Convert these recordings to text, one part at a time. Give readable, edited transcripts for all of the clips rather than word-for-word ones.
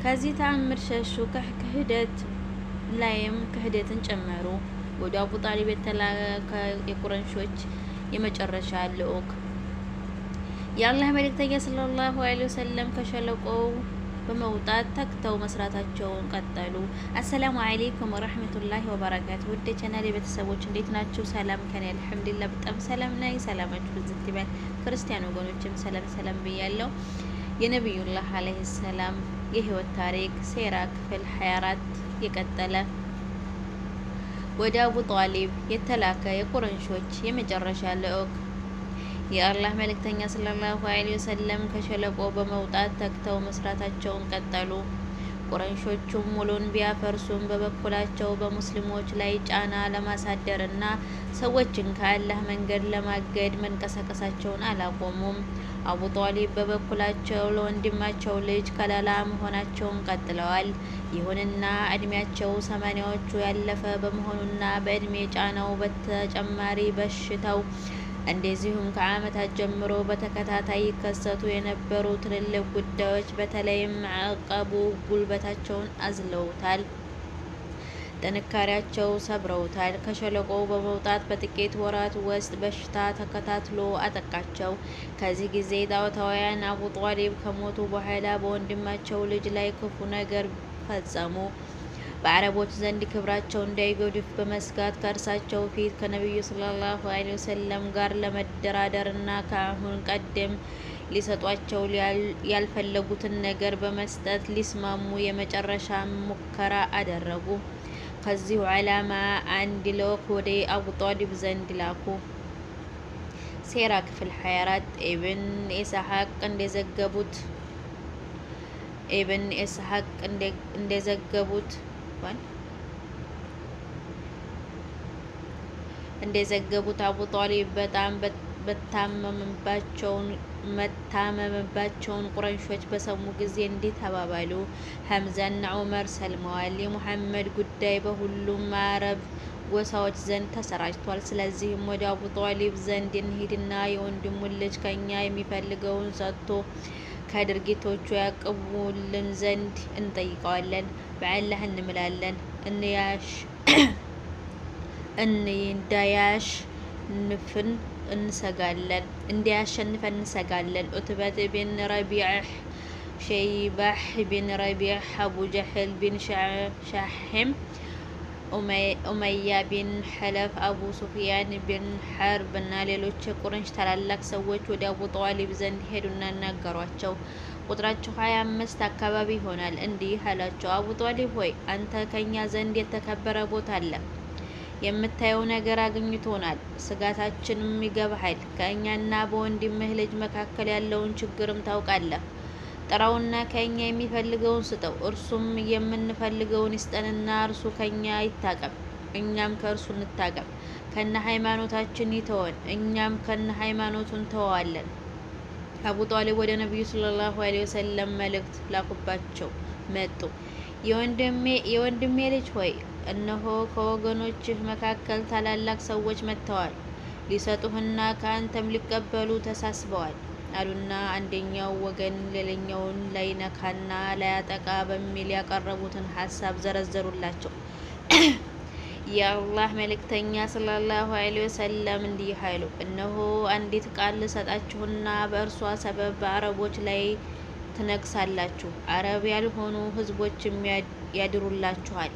ከዚህ ተአምር ሸሹ። ክህደት ላይም ክህደትን ጨመሩ። ወደ አቡ ጣሊብ የተላከ የቁረይሾች የመጨረሻ ልዑክ የአላህ መልእክተኛ ሰለላሁ ዐለይሂ ወሰለም ከሸለቆው በመውጣት ተክተው መስራታቸውን ቀጠሉ። አሰላሙ አለይኩም ወራህመቱላሂ ወበረካቱ። ውድ ቻናሌ ቤተሰቦች እንዴት ናችሁ? ሰላም ከኔ አልሐምዱሊላህ በጣም ሰላም ነኝ። ሰላማችሁ ብዝት ይበል። ክርስቲያን ወገኖችም ሰላም ብያለሁ። የነብዩላህ አለይሂ ሰላም የህይወት ታሪክ ሴራ ክፍል 24 የቀጠለ። ወደ አቡ ጣሊብ የተላከ የቁረይሾች የመጨረሻ ልዑክ የአላህ መልእክተኛ ሰለላሁ ዐለይሂ ወሰለም ከሸለቆ በመውጣት ተክተው መስራታቸውን ቀጠሉ። ቁረይሾቹም ሙሉን ቢያፈርሱም በበኩላቸው በሙስሊሞች ላይ ጫና ለማሳደር እና ሰዎችን ከአላህ መንገድ ለማገድ መንቀሳቀሳቸውን አላቆሙም። አቡ ጣሊብ በበኩላቸው ለወንድማቸው ልጅ ከለላ መሆናቸውን ቀጥለዋል። ይሁንና እድሜያቸው 80ዎቹ ያለፈ በመሆኑና በእድሜ ጫናው በተጨማሪ በሽታው እንደዚሁም ከዓመታት ጀምሮ በተከታታይ ይከሰቱ የነበሩ ትልልቅ ጉዳዮች በተለይም ማዕቀቡ ጉልበታቸውን አዝለውታል፣ ጥንካሬያቸው ሰብረውታል። ከሸለቆው በመውጣት በጥቂት ወራት ውስጥ በሽታ ተከታትሎ አጠቃቸው። ከዚህ ጊዜ ጣዖታውያን አቡ ጣሊብ ከሞቱ በኋላ በወንድማቸው ልጅ ላይ ክፉ ነገር ፈጸሙ። በአረቦች ዘንድ ክብራቸው እንዳይጎድፍ በመስጋት ከእርሳቸው ፊት ከነቢዩ ሰለላሁ ዐለይሂ ወሰለም ጋር ለመደራደር እና ከአሁን ቀደም ሊሰጧቸው ያልፈለጉትን ነገር በመስጠት ሊስማሙ የመጨረሻ ሙከራ አደረጉ። ከዚሁ ዓላማ አንድ ልዑክ ወደ አቡ ጣሊብ ዘንድ ላኩ። ሴራ ክፍል 24 ኢብን ኢስሐቅ እንደዘገቡት አቡ ጣሊብ በጣም መታመመባቸውን ቁረይሾች በሰሙ ጊዜ እንዲህ ተባባሉ። ሐምዛና ዑመር ሰልመዋል። የሙሐመድ ጉዳይ በሁሉም አረብ ጎሳዎች ዘንድ ተሰራጭቷል። ስለዚህም ወደ አቡ ጣሊብ ዘንድ እንሂድና የወንድሙን ልጅ ከኛ የሚፈልገውን ሰጥቶ ከድርጊቶቹ ያቅቡልን ዘንድ እንጠይቀዋለን። በአላህ እንምላለን እንዳያሸንፈን እንሰጋለን። ዑትበት ቢን ረቢዕ፣ ሸይባህ ቢን ረቢዕ፣ አቡ ጀህል ቢን ሻሒም፣ ኡመያ ቢን ሐለፍ፣ አቡ ሱፊያን ቢን ሐርብ እና ሌሎች የቁረይሽ ታላላቅ ሰዎች ወደ አቡ ጣሊብ ዘንድ ሄዱና እናገሯቸው። ቁጥራቸው 25 አካባቢ ይሆናል። እንዲህ አላቸው፣ አቡ ጣሊብ ሆይ አንተ ከኛ ዘንድ የተከበረ ቦታ አለ። የምታየው ነገር አግኝቶናል። ስጋታችንም ይገባሃል። ከእኛና በወንድምህ ልጅ መካከል ያለውን ችግርም ታውቃለህ። ጥራውና ከኛ የሚፈልገውን ስጠው፣ እርሱም የምንፈልገውን ይስጠንና እርሱ ከኛ ይታቀብ፣ እኛም ከእርሱ እንታቀብ። ከነ ሃይማኖታችን ይተወን፣ እኛም ከነ ሃይማኖቱ እንተወዋለን። አቡ ጣሊብ ወደ ነብዩ ሰለላሁ ዐለይሂ ወሰለም መልእክት ላኩባቸው መጡ። የወንድሜ ልጅ ሆይ እነሆ ከወገኖችህ መካከል ታላላቅ ሰዎች መጥተዋል፣ ሊሰጡህና ከአንተም ሊቀበሉ ተሳስበዋል አሉና አንደኛው ወገን ሌላኛውን ላይነካና ላያጠቃ በሚል ያቀረቡትን ሀሳብ ዘረዘሩላቸው። የአላህ መልእክተኛ ሰለላሁ ዐለይሂ ወሰለም እንዲህ አሉ፣ እነሆ አንዲት ቃል ልሰጣችሁና በእርሷ ሰበብ በአረቦች ላይ ትነግሳላችሁ፣ አረብ ያልሆኑ ህዝቦችም ያድሩላችኋል።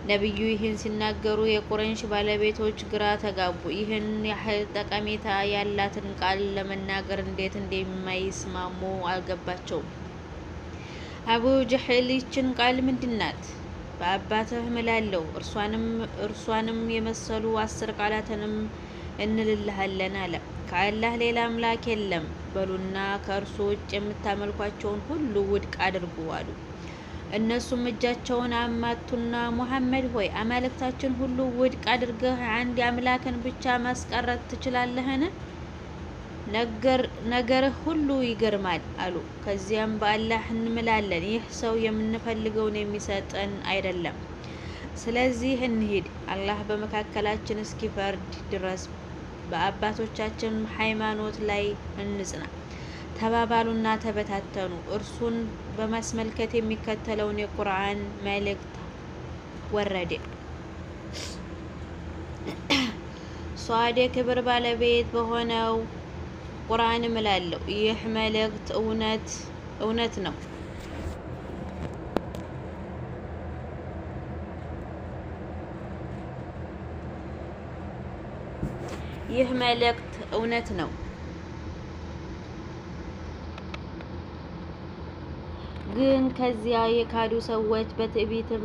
ነቢዩ ይህን ሲናገሩ የቁረይሽ ባለቤቶች ግራ ተጋቡ። ይህን ያህል ጠቀሜታ ያላትን ቃል ለመናገር እንዴት እንደማይስማሙ አልገባቸውም። አቡ ጀህል ይችን ቃል ምንድናት? በአባትህ እምላለሁ እርሷንም የመሰሉ 10 ቃላትንም እንልልሃለን አለ። ከአላህ ሌላ አምላክ የለም በሉና ከእርሱ ውጭ የምታመልኳቸውን ሁሉ ውድቅ አድርጉ አሉ። እነሱም እጃቸውን አማቱና ሙሐመድ ሆይ አማልክታችን ሁሉ ውድቅ አድርገህ አንድ አምላክን ብቻ ማስቀረት ትችላለህን? ነገርህ ሁሉ ይገርማል አሉ። ከዚያም በአላህ እንምላለን ይህ ሰው የምንፈልገውን የሚሰጠን አይደለም። ስለዚህ እንሂድ፣ አላህ በመካከላችን እስኪፈርድ ድረስ በአባቶቻችን ሃይማኖት ላይ እንጽና። ተባባሉና ተበታተኑ። እርሱን በማስመልከት የሚከተለውን የቁርአን መልእክት ወረደ። ሷድ የክብር ባለቤት በሆነው ቁርአን እምላለሁ፣ ይህ መልእክት እውነት ነው። ይህ መልእክት እውነት ነው። ግን ከዚያ የካዱ ሰዎች በትዕቢትም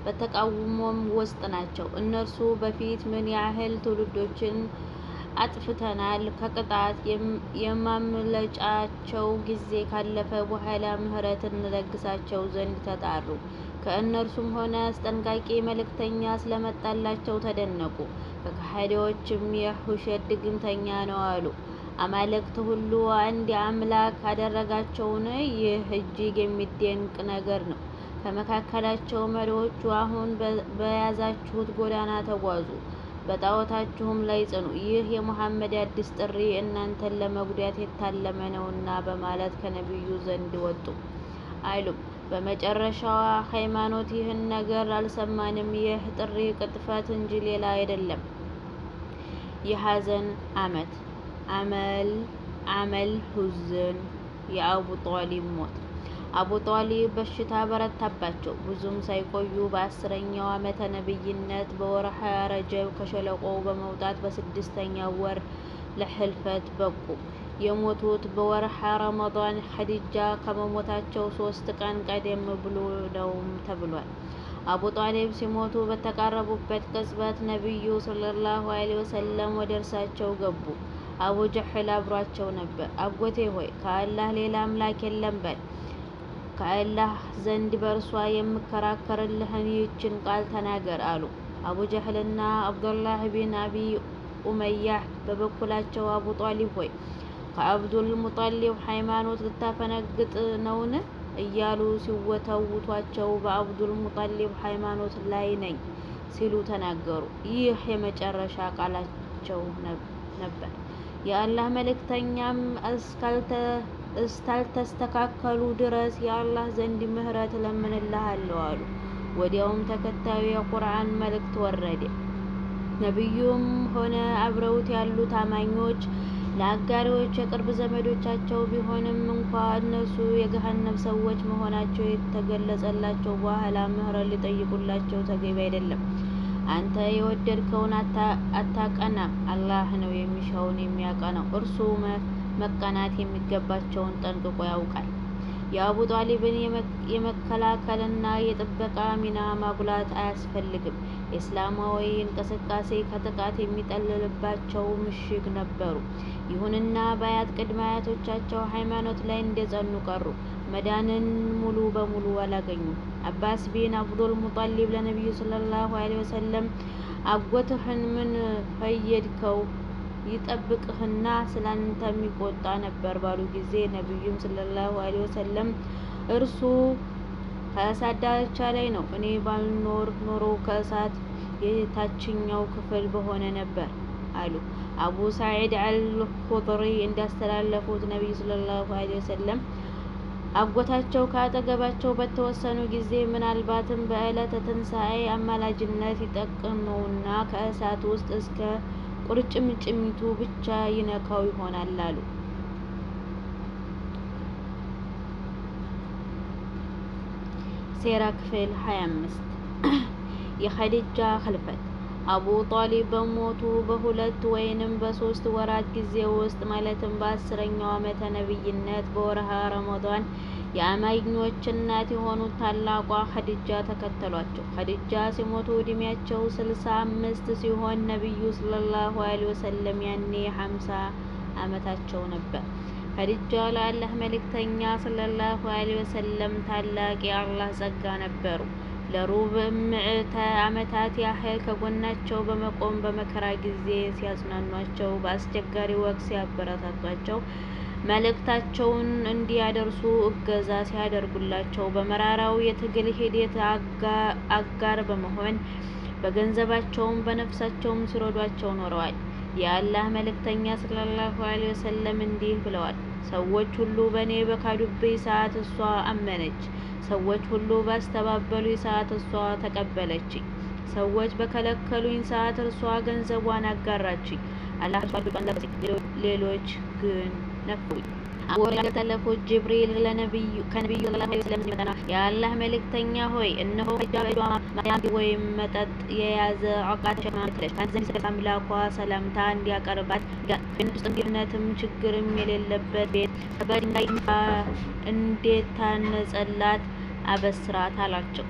በተቃውሞም ውስጥ ናቸው። እነርሱ በፊት ምን ያህል ትውልዶችን አጥፍተናል። ከቅጣት የማምለጫቸው ጊዜ ካለፈ በኋላ ምህረትን እንለግሳቸው ዘንድ ተጣሩ። ከእነርሱም ሆነ አስጠንቃቂ መልእክተኛ ስለመጣላቸው ተደነቁ። ከከሃዲዎችም ይህ ውሸት ድግምተኛ ነው አሉ። አማልክት ሁሉ አንድ አምላክ አደረጋቸውን? ይህ እጅግ የሚደንቅ ነገር ነው። ከመካከላቸው መሪዎቹ አሁን በያዛችሁት ጎዳና ተጓዙ፣ በጣዖታችሁም ላይ ጽኑ። ይህ የሙሐመድ አዲስ ጥሪ እናንተን ለመጉዳት የታለመ ነውና በማለት ከነቢዩ ዘንድ ወጡ አይሉም። በመጨረሻዋ ሃይማኖት ይህን ነገር አልሰማንም። ይህ ጥሪ ቅጥፈት እንጂ ሌላ አይደለም። የሐዘን ዓመት አመል ሁዝን የአቡ ጧሊብ ሞት። አቡ ጧሊብ በሽታ በረታባቸው። ብዙም ሳይቆዩ በ10ኛው ዓመተ ነብይነት በወርሃ ረጀብ ከሸለቆው በመውጣት በ6ኛው ወር ለህልፈት በቁ። የሞቱት በወርሃ ረመዳን ኸዲጃ ከመሞታቸው 3 ቀን ቀደም ብሎ ነውም ተብሏል። አቡ ጧሊብ ሲሞቱ በተቃረቡበት ቅጽበት ነቢዩ ሰለላሁ ዐለይሂ ወሰለም ወደ እርሳቸው ገቡ። አቡ ጀህል አብሯቸው ነበር። አጎቴ ሆይ ከአላህ ሌላ አምላክ የለም በል። ከአላህ ዘንድ በእርሷ የምከራከርልህን ይህችን ቃል ተናገር አሉ። አቡ ጀህልና አብዱላህ ቢን አቢ ኡመያህ በበኩላቸው አቡ ጧሊብ ሆይ ከአብዱል ሙጠሊብ ሃይማኖት ልታፈነግጥ ነውን? እያሉ ሲወተውቷቸው በአብዱል ሙጠሊብ ሃይማኖት ላይ ነኝ ሲሉ ተናገሩ። ይህ የመጨረሻ ቃላቸው ነበር። የአላህ መልእክተኛም እስካልተስተካከሉ ድረስ የአላህ ዘንድ ምህረት እለምንልሃለሁ አሉ። ወዲያውም ተከታዩ የቁርአን መልእክት ወረደ። ነቢዩም ሆነ አብረውት ያሉ ታማኞች ለአጋሪዎች የቅርብ ዘመዶቻቸው ቢሆንም እንኳ እነሱ የገሃነም ሰዎች መሆናቸው የተገለጸላቸው በኋላ ምህረት ሊጠይቁላቸው ተገቢ አይደለም። አንተ የወደድከውን አታቀናም፣ አላህ ነው የሚሻውን የሚያቀናው። እርሱ መቀናት የሚገባቸውን ጠንቅቆ ያውቃል። የአቡ ጧሊብን የመከላከልና የጥበቃ ሚና ማጉላት አያስፈልግም። የእስላማዊ እንቅስቃሴ ከጥቃት የሚጠልልባቸው ምሽግ ነበሩ። ይሁንና በአያት ቅድመ አያቶቻቸው ሃይማኖት ላይ እንደጸኑ ቀሩ። መዳንን ሙሉ በሙሉ አላገኙም። አባስ ቢን አብዱል ሙጠሊብ ለነቢዩ ሰለላሁ ዐለይሂ ወሰለም አጎትህን ምን ፈየድከው? ይጠብቅህና ስላንተ የሚቆጣ ነበር ባሉ ጊዜ ነቢዩም ሰለላሁ ዐለይሂ ወሰለም እርሱ ከእሳት ዳርቻ ላይ ነው፣ እኔ ባልኖር ኖሮ ከእሳት የታችኛው ክፍል በሆነ ነበር አሉ። አቡ ሰዒድ አልኹድሪ እንዳስተላለፉት ነቢዩ ሰለላሁ ዐለይሂ ወሰለም አጎታቸው ከአጠገባቸው በተወሰኑ ጊዜ ምናልባትም በዕለተ ትንሣኤ አማላጅነት ይጠቅመውና ከእሳት ውስጥ እስከ ቁርጭምጭሚቱ ብቻ ይነካው ይሆናል አሉ። ሴራ ክፍል 25 የኸዲጃ ኽልፈት። አቡ ጧሊብ በሞቱ በ2 ወይንም በ3 ወራት ጊዜ ውስጥ ማለትም በ10ኛው ዓመተ ነብይነት በወርሃ ረመዳን የአማኞች እናት የሆኑት ታላቋ ኸዲጃ ተከተሏቸው። ኸዲጃ ሲሞቱ እድሜያቸው 65 ሲሆን ነቢዩ ሰለላሁ ዐለይሂ ወሰለም ያኔ 50 ዓመታቸው ነበር። ኸዲጃ ለአላህ መልእክተኛ ሰለላሁ ዐለይሂ ወሰለም ታላቅ የአላህ ጸጋ ነበሩ። ለሩብ ምዕተ ዓመታት ያህል ከጎናቸው በመቆም በመከራ ጊዜ ሲያጽናኗቸው፣ በአስቸጋሪ ወቅት ሲያበረታቷቸው፣ መልእክታቸውን እንዲያደርሱ እገዛ ሲያደርጉላቸው፣ በመራራው የትግል ሂደት አጋር በመሆን በገንዘባቸውም በነፍሳቸውም ሲረዷቸው ኖረዋል። የአላህ መልእክተኛ ሰለላሁ ዐለይሂ ወሰለም እንዲህ ብለዋል። ሰዎች ሁሉ በእኔ በካዱብኝ ሰዓት እሷ አመነች። ሰዎች ሁሉ ባስተባበሉኝ ሰዓት እሷ ተቀበለችኝ። ሰዎች በከለከሉኝ ሰዓት እርሷ ገንዘቧን አጋራችኝ። አላህ ሌሎች ግን ነፉኝ። አወል ያተለፉት ጅብሪል ከነብዩ ሰለላሁ ዐለይሂ ወሰለም ሲመጣ የአላህ መልእክተኛ ሆይ እነሆ ሂጃቧ ማያም ወይም መጠጥ የያዘ ዐቃት ሸማምትለሽ ካንተ ዘንድ አምላኳ ሰላምታ እንዲያቀርባት ፍንጭ እምነትም ችግርም የሌለበት ቤት በድንጋይ እንዴት ታነጸላት አበስራት አላቸው።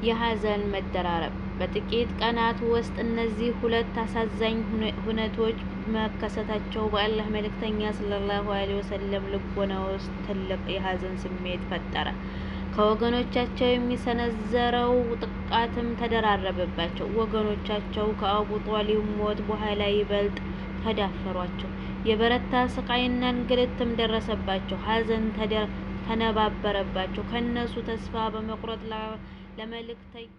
የሀዘን መደራረብ በጥቂት ቀናት ውስጥ እነዚህ ሁለት አሳዛኝ ሁነቶች መከሰታቸው በአላህ መልእክተኛ ሰለላሁ ዐለይሂ ወሰለም ልቦና ውስጥ ትልቅ የሀዘን ስሜት ፈጠረ። ከወገኖቻቸው የሚሰነዘረው ጥቃትም ተደራረበባቸው። ወገኖቻቸው ከአቡ ጧሊብ ሞት በኋላ ይበልጥ ተዳፈሯቸው። የበረታ ስቃይና እንግልትም ደረሰባቸው። ሀዘን ተነባበረባቸው። ከነሱ ተስፋ በመቁረጥ ለመልእክተኛ